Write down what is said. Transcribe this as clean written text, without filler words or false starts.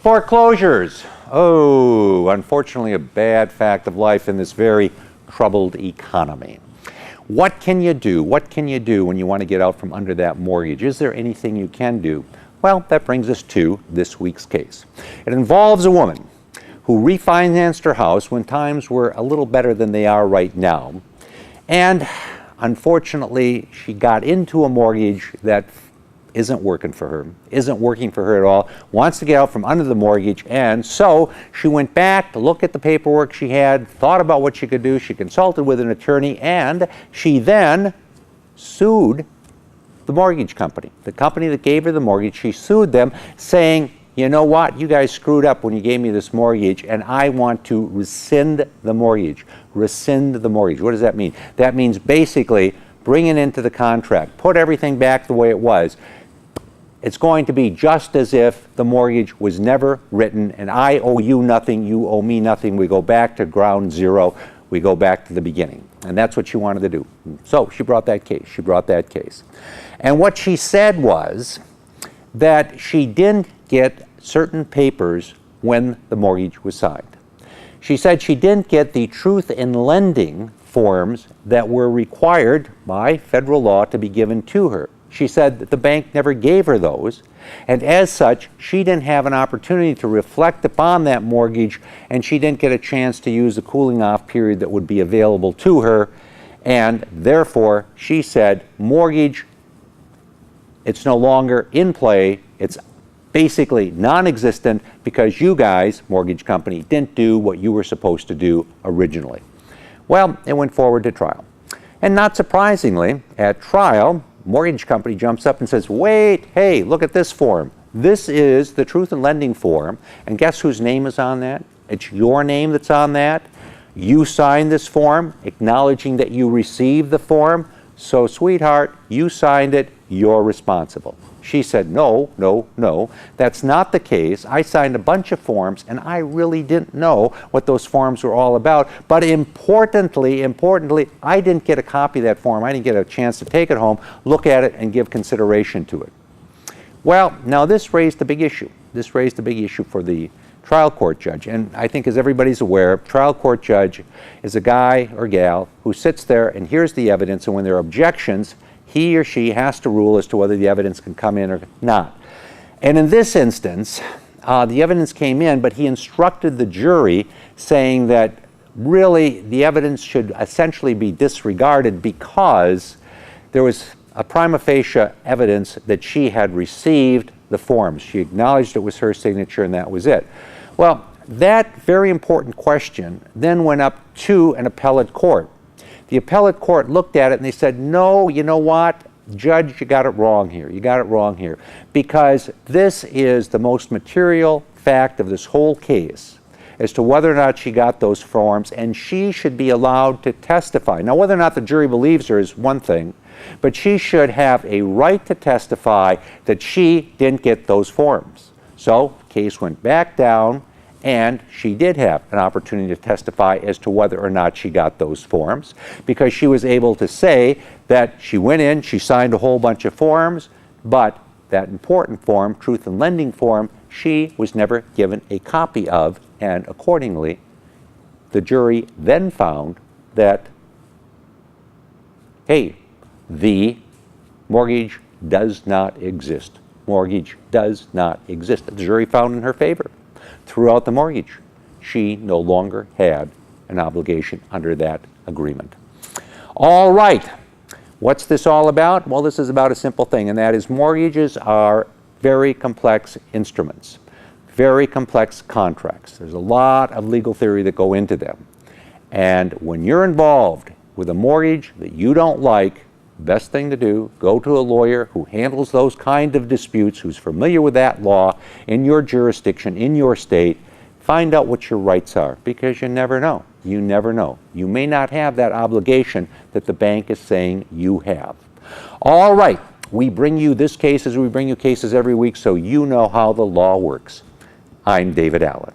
Foreclosures. Oh, unfortunately a bad fact of life in this very troubled economy. What can you do? What can you do when you want to get out from under that mortgage? Is there anything you can do? Well, that brings us to this week's case. It involves a woman who refinanced her house when times were a little better than they are right now. And unfortunately, she got into a mortgage that isn't working for her at all, wants to get out from under the mortgage, and so she went back to look at the paperwork she had, thought about what she could do, she consulted with an attorney, and she then sued the mortgage company. The company that gave her the mortgage, she sued them saying, you know what, you guys screwed up when you gave me this mortgage and I want to rescind the mortgage. Rescind the mortgage. What does that mean? That means basically bring it into the contract, put everything back the way it was. It's going to be just as if the mortgage was never written and I owe you nothing, you owe me nothing. We go back to ground zero. We go back to the beginning. And that's what she wanted to do. So she brought that case. And what she said was that she didn't get certain papers when the mortgage was signed. She said she didn't get the truth in lending forms that were required by federal law to be given to her. She said that the bank never gave her those, and as such, she didn't have an opportunity to reflect upon that mortgage, and she didn't get a chance to use the cooling off period that would be available to her, and therefore, she said, mortgage, it's no longer in play, it's basically non-existent because you guys, mortgage company, didn't do what you were supposed to do originally. Well, it went forward to trial. And not surprisingly, at trial, mortgage company jumps up and says, wait, hey, look at this form. This is the truth in lending form, and guess whose name is on that? It's your name that's on that. You signed this form, acknowledging that you received the form, so sweetheart, you signed it, you're responsible. She said, no, that's not the case. I signed a bunch of forms and I really didn't know what those forms were all about. But importantly, I didn't get a copy of that form. I didn't get a chance to take it home, look at it, and give consideration to it. Well, now this raised a big issue. This raised a big issue for the trial court judge. And I think, as everybody's aware, trial court judge is a guy or gal who sits there and hears the evidence, and when there are objections, he or she has to rule as to whether the evidence can come in or not. And in this instance, the evidence came in, but he instructed the jury saying that really the evidence should essentially be disregarded because there was a prima facie evidence that she had received the forms. She acknowledged it was her signature and that was it. Well, that very important question then went up to an appellate court. The appellate court looked at it and they said, no, you know what, judge, you got it wrong here. You got it wrong here. Because this is the most material fact of this whole case as to whether or not she got those forms, and she should be allowed to testify. Now, whether or not the jury believes her is one thing, but she should have a right to testify that she didn't get those forms. So, the case went back down, and she did have an opportunity to testify as to whether or not she got those forms, because she was able to say that she went in, she signed a whole bunch of forms, but that important form, truth in lending form, she was never given a copy of, and accordingly, the jury then found that, hey, the mortgage does not exist. Mortgage does not exist. The jury found in her favor. Throughout the mortgage, she no longer had an obligation under that agreement. All right, what's this all about? Well, this is about a simple thing, and that is mortgages are very complex instruments, very complex contracts. There's a lot of legal theory that go into them. And when you're involved with a mortgage that you don't like, best thing to do, go to a lawyer who handles those kind of disputes, who's familiar with that law in your jurisdiction, in your state. Find out what your rights are, because you never know. You never know. You may not have that obligation that the bank is saying you have. All right, we bring you this case as we bring you cases every week so you know how the law works. I'm David Allen.